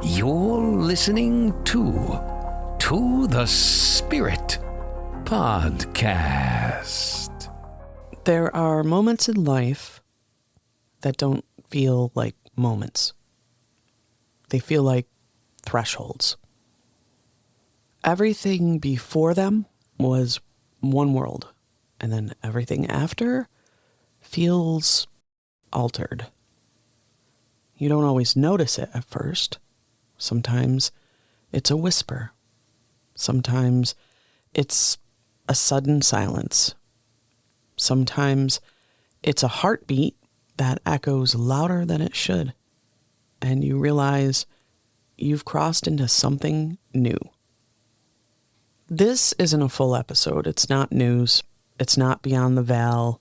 You're listening to the Spirit Podcast. There are moments in life that don't feel like moments. They feel like thresholds. Everything before them was one world, and then everything after feels altered. You don't always notice it at first. Sometimes it's a whisper. Sometimes it's a sudden silence. Sometimes it's a heartbeat that echoes louder than it should. And you realize you've crossed into something new. This isn't a full episode. It's not news. It's not Beyond the Veil.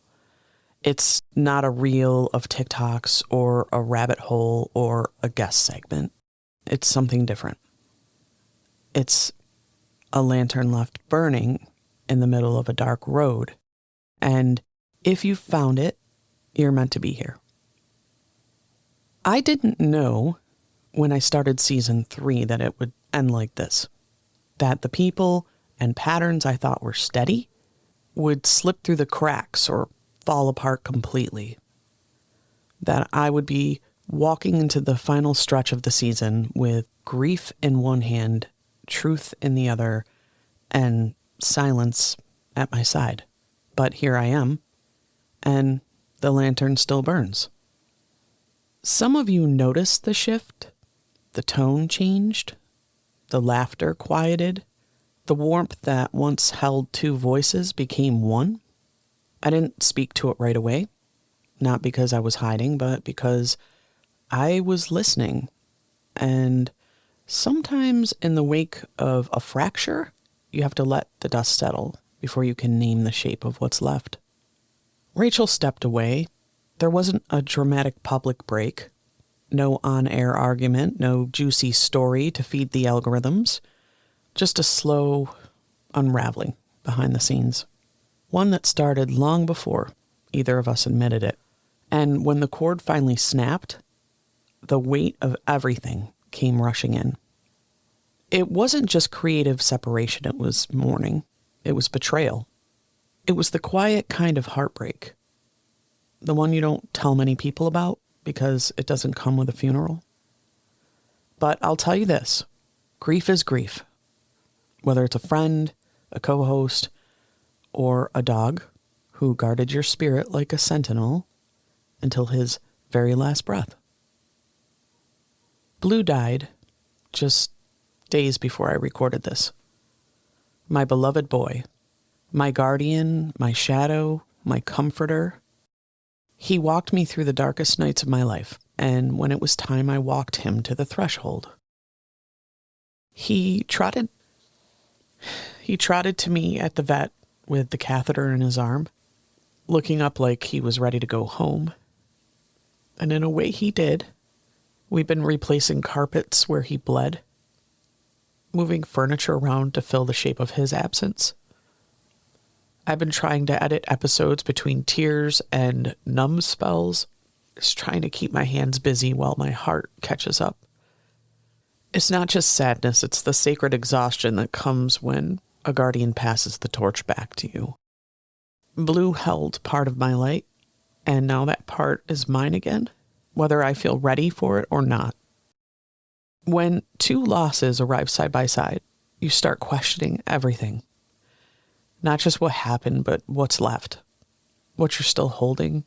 It's not a reel of TikToks or a rabbit hole or a guest segment. It's something different. It's a lantern left burning in the middle of a dark road. And if you found it, you're meant to be here. I didn't know when I started season 3 that it would end like this. That the people and patterns I thought were steady would slip through the cracks or fall apart completely. That I would be walking into the final stretch of the season with grief in one hand, truth in the other, and silence at my side. But here I am, and the lantern still burns. Some of you noticed the shift. The tone changed. The laughter quieted. The warmth that once held two voices became one. I didn't speak to it right away, not because I was hiding, but because I was listening. And sometimes in the wake of a fracture, you have to let the dust settle before you can name the shape of what's left. Rachel stepped away. There wasn't a dramatic public break. No on-air argument, no juicy story to feed the algorithms. Just a slow unraveling behind the scenes. One that started long before either of us admitted it. And when the cord finally snapped, the weight of everything came rushing in. It wasn't just creative separation, it was mourning. It was betrayal. It was the quiet kind of heartbreak. The one you don't tell many people about because it doesn't come with a funeral. But I'll tell you this, grief is grief. Whether it's a friend, a co-host, or a dog who guarded your spirit like a sentinel until his very last breath. Blue died just days before I recorded this. My beloved boy, my guardian, my shadow, my comforter. He walked me through the darkest nights of my life, and when it was time, I walked him to the threshold. He trotted to me at the vet with the catheter in his arm, looking up like he was ready to go home. And in a way he did. We've been replacing carpets where he bled, moving furniture around to fill the shape of his absence. I've been trying to edit episodes between tears and numb spells, just trying to keep my hands busy while my heart catches up. It's not just sadness, it's the sacred exhaustion that comes when a guardian passes the torch back to you. Blue held part of my light, and now that part is mine again, whether I feel ready for it or not. When two losses arrive side by side, you start questioning everything. Not just what happened, but what's left. What you're still holding.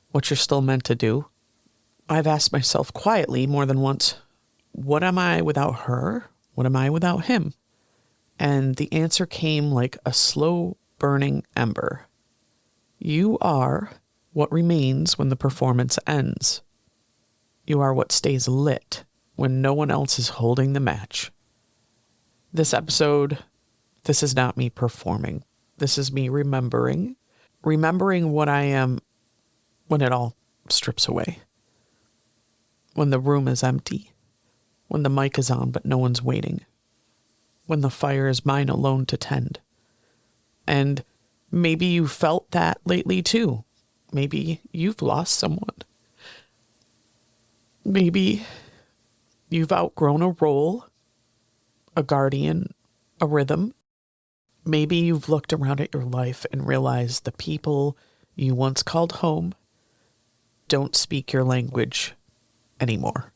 What you're still meant to do. I've asked myself quietly more than once, what am I without her? What am I without him? And the answer came like a slow burning ember. You are what remains when the performance ends. You are what stays lit when no one else is holding the match. This episode, this is not me performing. This is me remembering what I am when it all strips away. When the room is empty. When the mic is on but no one's waiting. When the fire is mine alone to tend. And maybe you felt that lately too. Maybe you've lost someone. Maybe You've outgrown a role, a guardian, a rhythm. Maybe you've looked around at your life and realized the people you once called home don't speak your language anymore.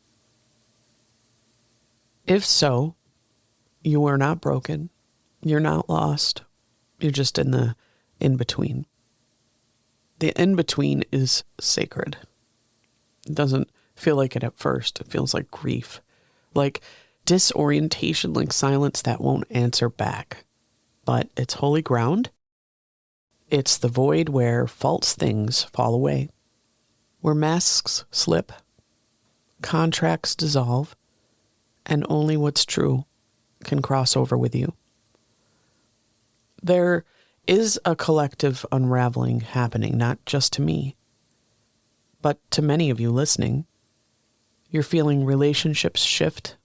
If so, you are not broken. You're not lost. You're just in the in-between. The in-between is sacred. It doesn't feel like it at first. It feels like grief, like disorientation, like silence that won't answer back. But it's holy ground. It's the void where false things fall away, where masks slip, contracts dissolve, and only what's true can cross over with you. There is a collective unraveling happening, not just to me, but to many of you listening. You're feeling relationships shift,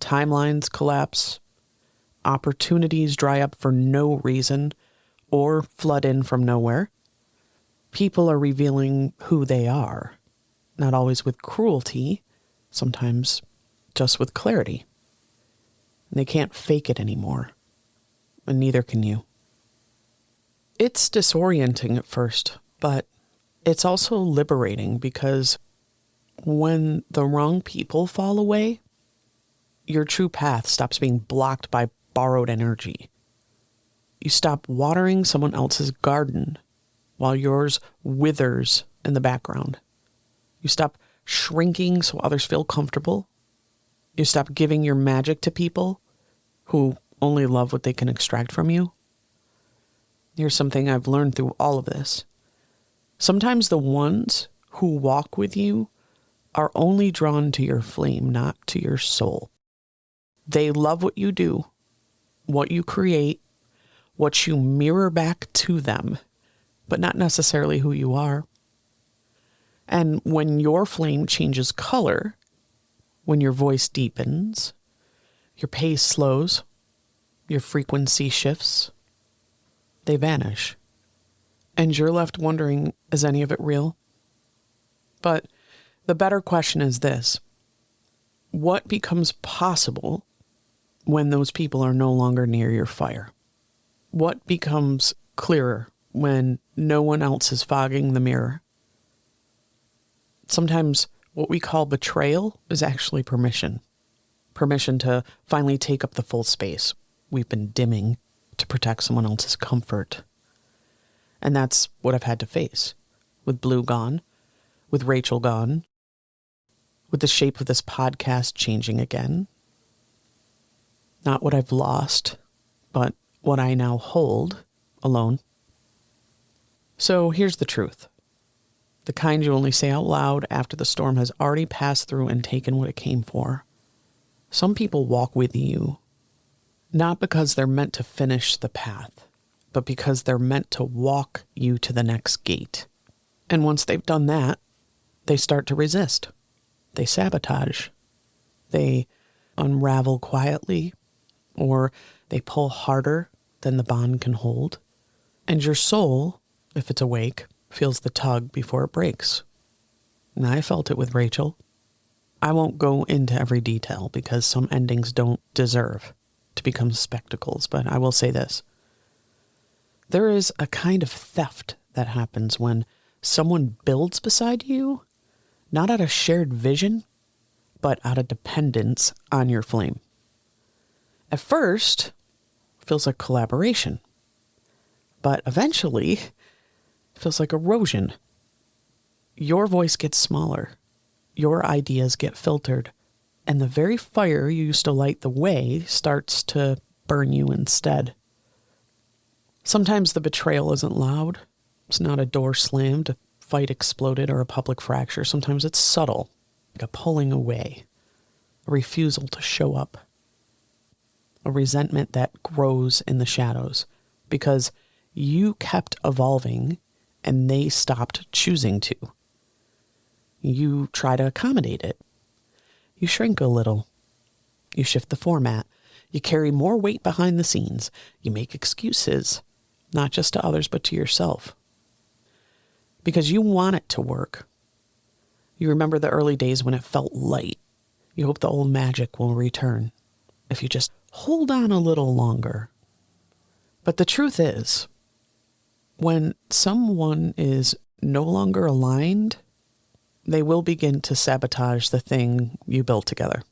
timelines collapse, opportunities dry up for no reason or flood in from nowhere. People are revealing who they are, not always with cruelty, sometimes just with clarity. And they can't fake it anymore, and neither can you. It's disorienting at first, but it's also liberating because when the wrong people fall away, your true path stops being blocked by borrowed energy. You stop watering someone else's garden while yours withers in the background. You stop shrinking so others feel comfortable. You stop giving your magic to people who only love what they can extract from you. Here's something I've learned through all of this. Sometimes the ones who walk with you are only drawn to your flame, not to your soul. They love what you do, what you create, what you mirror back to them, but not necessarily who you are. And when your flame changes color, when your voice deepens, your pace slows, your frequency shifts, they vanish. And you're left wondering, is any of it real? But the better question is this: what becomes possible when those people are no longer near your fire? What becomes clearer when no one else is fogging the mirror? Sometimes what we call betrayal is actually permission. Permission to finally take up the full space we've been dimming to protect someone else's comfort. And that's what I've had to face. With Blue gone, with Rachel gone, with the shape of this podcast changing again. Not what I've lost, but what I now hold alone. So here's the truth. The kind you only say out loud after the storm has already passed through and taken what it came for. Some people walk with you, not because they're meant to finish the path, but because they're meant to walk you to the next gate. And once they've done that, they start to resist. They sabotage. They unravel quietly, or they pull harder than the bond can hold. And your soul, if it's awake, feels the tug before it breaks. And I felt it with Rachel. I won't go into every detail because some endings don't deserve to become spectacles, but I will say this. There is a kind of theft that happens when someone builds beside you, not out of shared vision, but out of dependence on your flame. At first, it feels like collaboration, but eventually, it feels like erosion. Your voice gets smaller, your ideas get filtered, and the very fire you used to light the way starts to burn you instead. Sometimes the betrayal isn't loud. It's not a door slammed, a fight exploded, or a public fracture. Sometimes it's subtle, like a pulling away, a refusal to show up, a resentment that grows in the shadows because you kept evolving and they stopped choosing to. You try to accommodate it. You shrink a little. You shift the format. You carry more weight behind the scenes. You make excuses, not just to others, but to yourself. Because you want it to work. You remember the early days when it felt light. You hope the old magic will return if you just hold on a little longer. But the truth is, when someone is no longer aligned, they will begin to sabotage the thing you built together.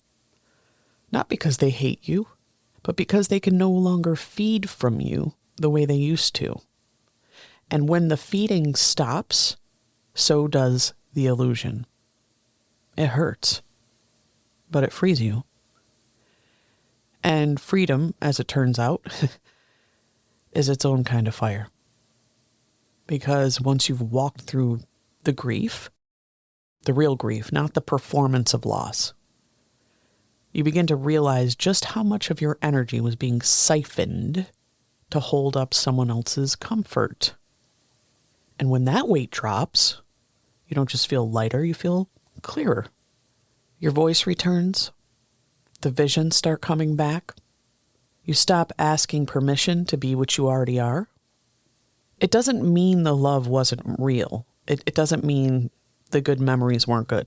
Not because they hate you, but because they can no longer feed from you the way they used to. And when the feeding stops, so does the illusion. It hurts, but it frees you. And freedom, as it turns out, is its own kind of fire. Because once you've walked through the grief, the real grief, not the performance of loss, you begin to realize just how much of your energy was being siphoned to hold up someone else's comfort. And when that weight drops, you don't just feel lighter, you feel clearer. Your voice returns. The visions start coming back. You stop asking permission to be what you already are. It doesn't mean the love wasn't real. It doesn't mean the good memories weren't good.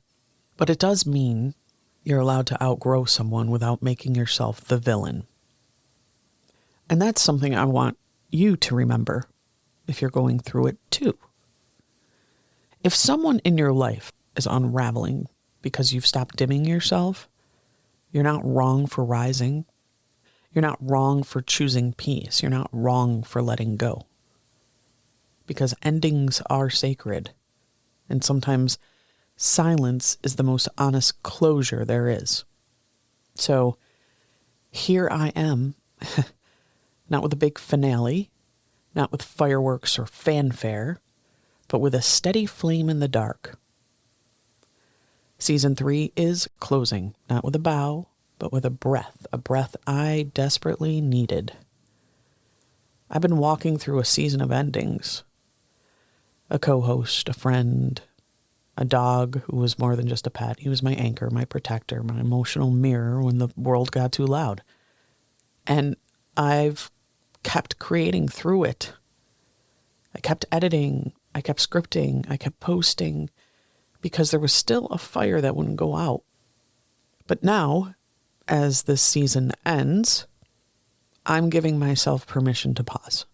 But it does mean you're allowed to outgrow someone without making yourself the villain. And that's something I want you to remember if you're going through it too. If someone in your life is unraveling because you've stopped dimming yourself, you're not wrong for rising. You're not wrong for choosing peace. You're not wrong for letting go. Because endings are sacred. And sometimes silence is the most honest closure there is. So here I am, not with a big finale, not with fireworks or fanfare, but with a steady flame in the dark. Season 3 is closing, not with a bow, but with a breath I desperately needed. I've been walking through a season of endings. A co-host, a friend, a dog who was more than just a pet. He was my anchor, my protector, my emotional mirror when the world got too loud. And I've kept creating through it. I kept editing, I kept scripting, I kept posting, because there was still a fire that wouldn't go out. But now, as this season ends, I'm giving myself permission to pause,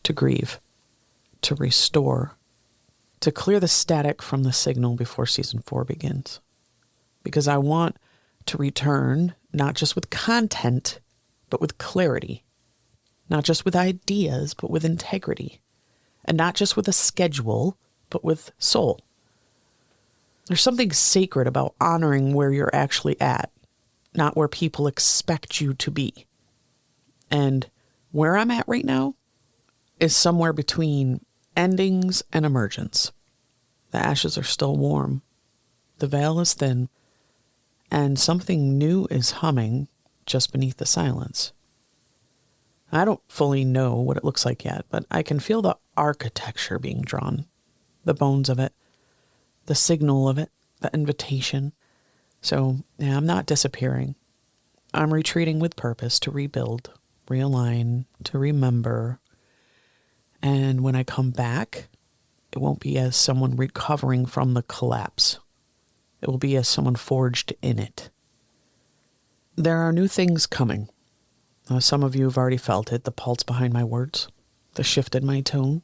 to grieve, to restore, to clear the static from the signal before season 4 begins. Because I want to return not just with content, but with clarity. Not just with ideas, but with integrity. And not just with a schedule, but with soul. There's something sacred about honoring where you're actually at, not where people expect you to be. And where I'm at right now is somewhere between endings and emergence. The ashes are still warm. The veil is thin. And something new is humming just beneath the silence. I don't fully know what it looks like yet, but I can feel the architecture being drawn. The bones of it. The signal of it. The invitation. So, yeah, I'm not disappearing. I'm retreating with purpose to rebuild, realign, to remember. And when I come back, it won't be as someone recovering from the collapse. It will be as someone forged in it. There are new things coming. Some of you have already felt it, the pulse behind my words, the shift in my tone,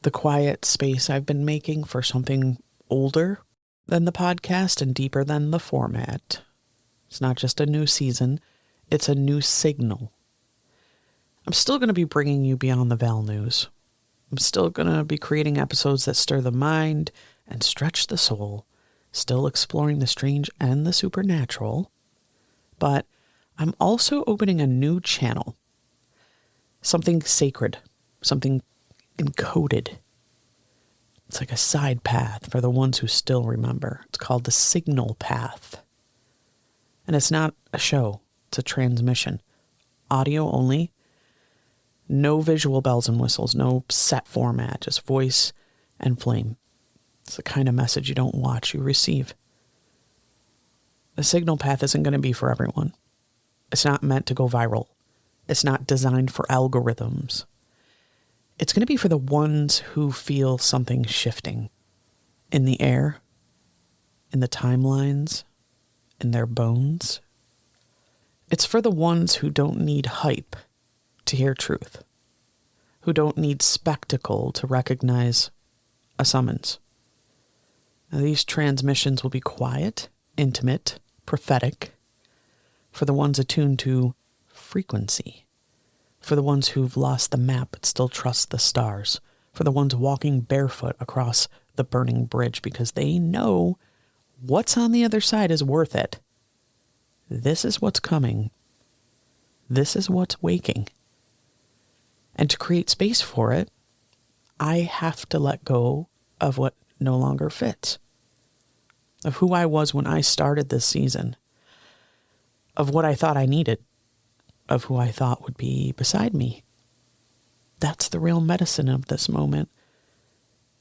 the quiet space I've been making for something older than the podcast and deeper than the format. It's not just a new season, it's a new signal. I'm still going to be bringing you Beyond the Veil news. I'm still going to be creating episodes that stir the mind and stretch the soul, still exploring the strange and the supernatural. But I'm also opening a new channel. Something sacred, something encoded. It's like a side path for the ones who still remember. It's called the Signal Path. And it's not a show, it's a transmission. Audio only. No visual bells and whistles, no set format, just voice and flame. It's the kind of message you don't watch, you receive. The Signal Path isn't going to be for everyone. It's not meant to go viral. It's not designed for algorithms. It's going to be for the ones who feel something shifting in the air, in the timelines, in their bones. It's for the ones who don't need hype to hear truth, who don't need spectacle to recognize a summons. Now, these transmissions will be quiet, intimate, prophetic, for the ones attuned to frequency, for the ones who've lost the map but still trust the stars, for the ones walking barefoot across the burning bridge because they know what's on the other side is worth it. This is what's coming. This is what's waking. And to create space for it, I have to let go of what no longer fits, of who I was when I started this season, of what I thought I needed, of who I thought would be beside me. That's the real medicine of this moment.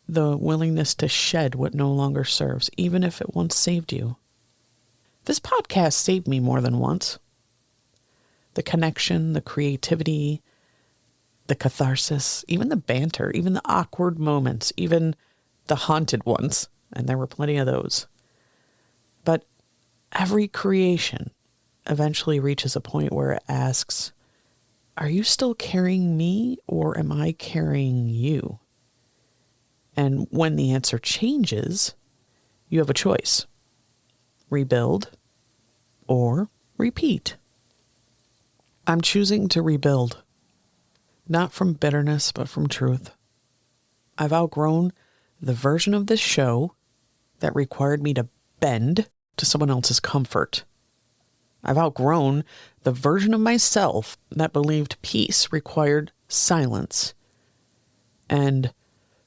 The willingness to shed what no longer serves, even if it once saved you. This podcast saved me more than once. The connection, the creativity, the catharsis, even the banter, even the awkward moments, even the haunted ones, and there were plenty of those. But every creation eventually reaches a point where it asks, are you still carrying me or am I carrying you? And when the answer changes, you have a choice. Rebuild or repeat. I'm choosing to rebuild, not from bitterness, but from truth. I've outgrown the version of this show that required me to bend to someone else's comfort. I've outgrown the version of myself that believed peace required silence. And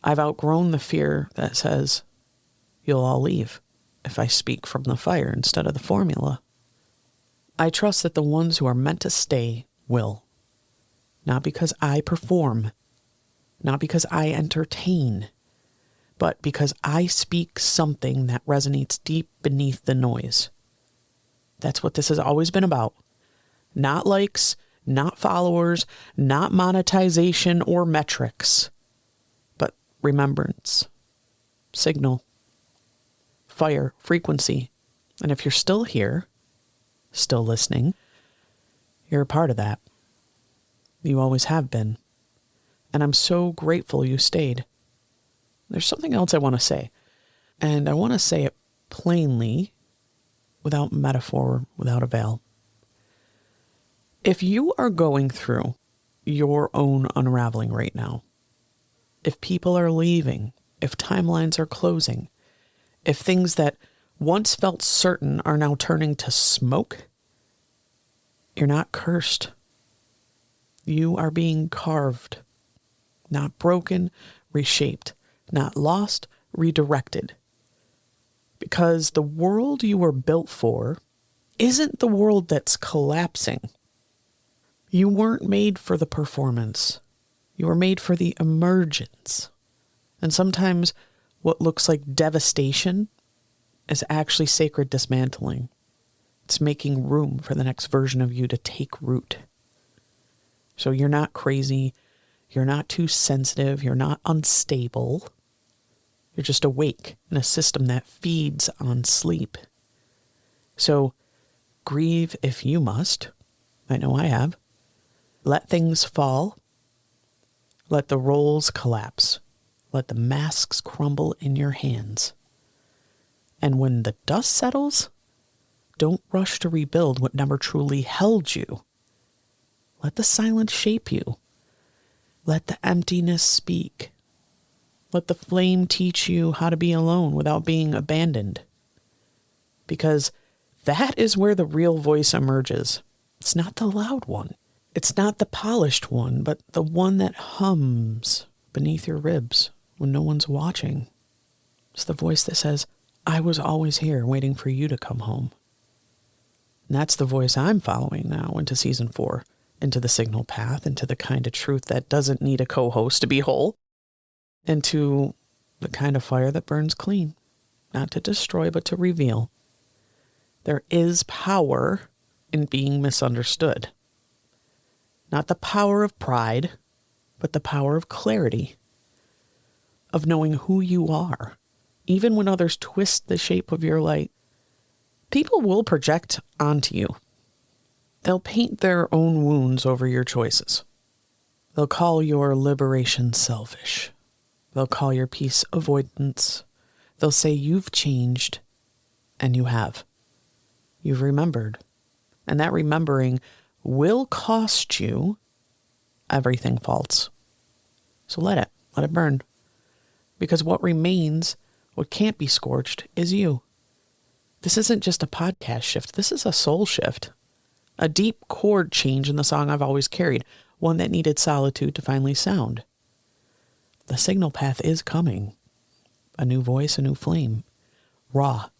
I've outgrown the fear that says, you'll all leave if I speak from the fire instead of the formula. I trust that the ones who are meant to stay will. Not because I perform, not because I entertain, but because I speak something that resonates deep beneath the noise. That's what this has always been about. Not likes, not followers, not monetization or metrics, but remembrance, signal, fire, frequency. And if you're still here, still listening, you're a part of that. You always have been. And I'm so grateful you stayed. There's something else I want to say. And I want to say it plainly, without metaphor, without a veil. If you are going through your own unraveling right now, if people are leaving, if timelines are closing, if things that once felt certain are now turning to smoke, you're not cursed. You are being carved, not broken, reshaped, not lost, redirected. Because the world you were built for isn't the world that's collapsing. You weren't made for the performance. You were made for the emergence. And sometimes what looks like devastation is actually sacred dismantling. It's making room for the next version of you to take root. So you're not crazy. You're not too sensitive. You're not unstable. You're just awake in a system that feeds on sleep. So grieve if you must. I know I have. Let things fall. Let the roles collapse. Let the masks crumble in your hands. And when the dust settles, don't rush to rebuild what never truly held you. Let the silence shape you. Let the emptiness speak. Let the flame teach you how to be alone without being abandoned. Because that is where the real voice emerges. It's not the loud one. It's not the polished one, but the one that hums beneath your ribs when no one's watching. It's the voice that says, I was always here waiting for you to come home. And that's the voice I'm following now into season 4, into the signal path, into the kind of truth that doesn't need a co-host to be whole, into the kind of fire that burns clean, not to destroy, but to reveal. There is power in being misunderstood. Not the power of pride, but the power of clarity, of knowing who you are, even when others twist the shape of your light. People will project onto you. They'll paint their own wounds over your choices. They'll call your liberation selfish. They'll call your peace avoidance. They'll say you've changed, and you have. You've remembered. And that remembering will cost you everything false. So let it burn. Because what remains, what can't be scorched, is you. This isn't just a podcast shift. This is a soul shift. A deep chord change in the song I've always carried. One that needed solitude to finally sound. The signal path is coming. A new voice, a new flame. Raw.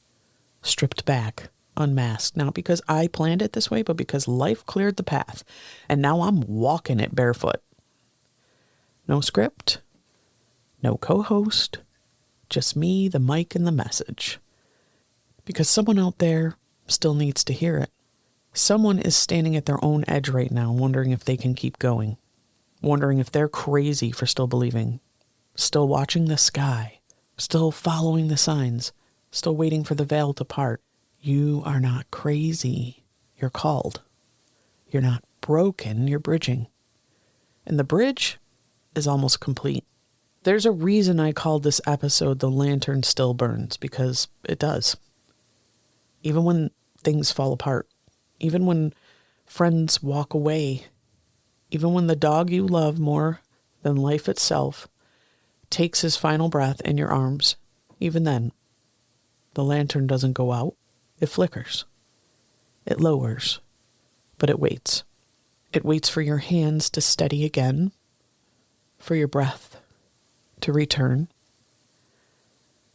Stripped back. Unmasked. Not because I planned it this way, but because life cleared the path. And now I'm walking it barefoot. No script. No co-host. Just me, the mic, and the message. Because someone out there still needs to hear it. Someone is standing at their own edge right now, wondering if they can keep going. Wondering if they're crazy for still believing. Still watching the sky. Still following the signs. Still waiting for the veil to part. You are not crazy. You're called. You're not broken. You're bridging. And the bridge is almost complete. There's a reason I called this episode The Lantern Still Burns, because it does. Even when things fall apart. Even when friends walk away. Even when the dog you love more than life itself takes his final breath in your arms. Even then, the lantern doesn't go out. It flickers. It lowers. But it waits. It waits for your hands to steady again. For your breath to return.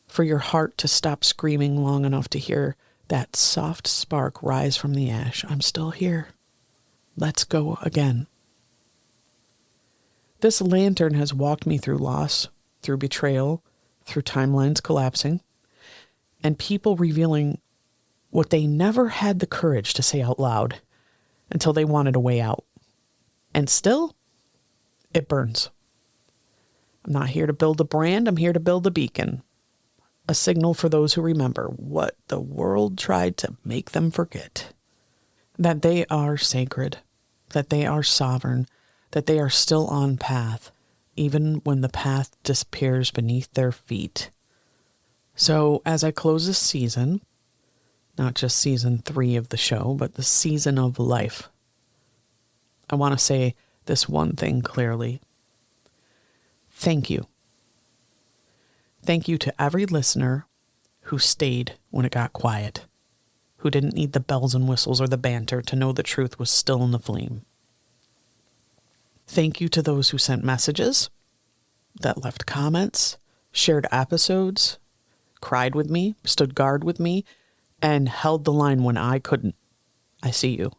For your heart to stop screaming long enough to hear that soft spark rise from the ash. I'm still here. Let's go again. This lantern has walked me through loss, through betrayal, through timelines collapsing, and people revealing what they never had the courage to say out loud until they wanted a way out. And still, it burns. I'm not here to build a brand. I'm here to build a beacon. A signal for those who remember what the world tried to make them forget. That they are sacred. That they are sovereign. That they are still on path, even when the path disappears beneath their feet. So as I close this season, not just season 3 of the show, but the season of life, I want to say this one thing clearly. Thank you. Thank you to every listener who stayed when it got quiet, who didn't need the bells and whistles or the banter to know the truth was still in the flame. Thank you to those who sent messages, that left comments, shared episodes, cried with me, stood guard with me, and held the line when I couldn't. I see you.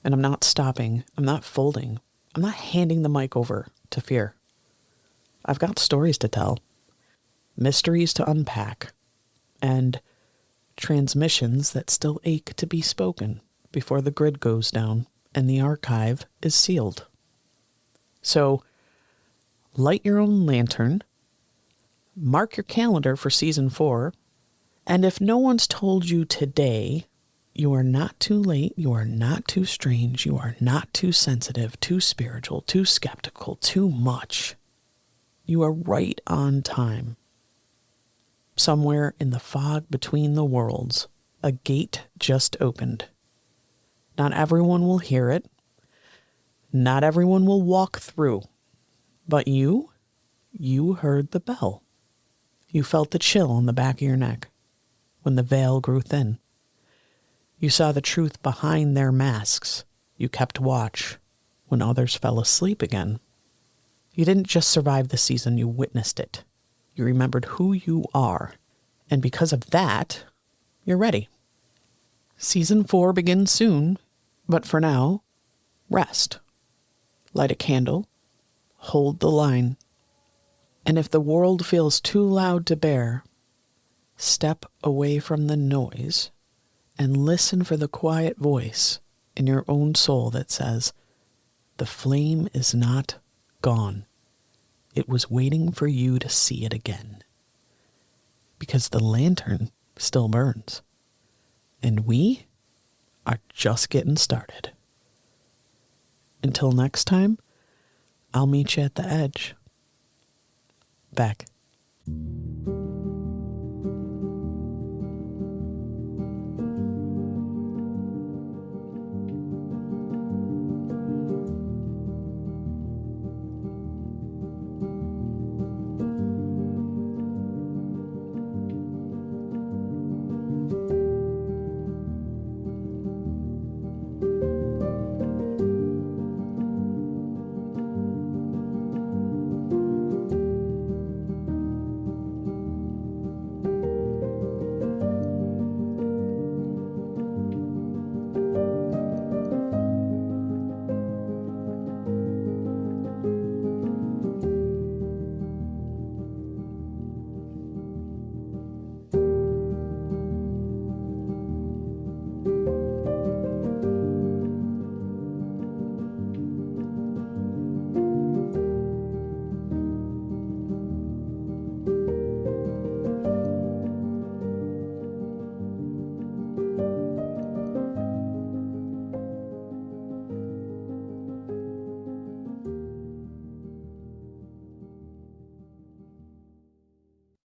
And I'm not stopping. I'm not folding. I'm not handing the mic over to fear. I've got stories to tell, mysteries to unpack, and transmissions that still ache to be spoken before the grid goes down and the archive is sealed. So, light your own lantern, mark your calendar for season 4, and if no one's told you today, you are not too late, you are not too strange, you are not too sensitive, too spiritual, too skeptical, too much. You are right on time. Somewhere in the fog between the worlds, a gate just opened. Not everyone will hear it. Not everyone will walk through. But you heard the bell. You felt the chill on the back of your neck when the veil grew thin. You saw the truth behind their masks. You kept watch when others fell asleep again. You didn't just survive the season, you witnessed it. You remembered who you are. And because of that, you're ready. Season 4 begins soon, but for now, rest. Light a candle. Hold the line. And if the world feels too loud to bear, step away from the noise and listen for the quiet voice in your own soul that says, the flame is not gone. It was waiting for you to see it again. Because the lantern still burns. And we are just getting started. Until next time, I'll meet you at the edge. Beck.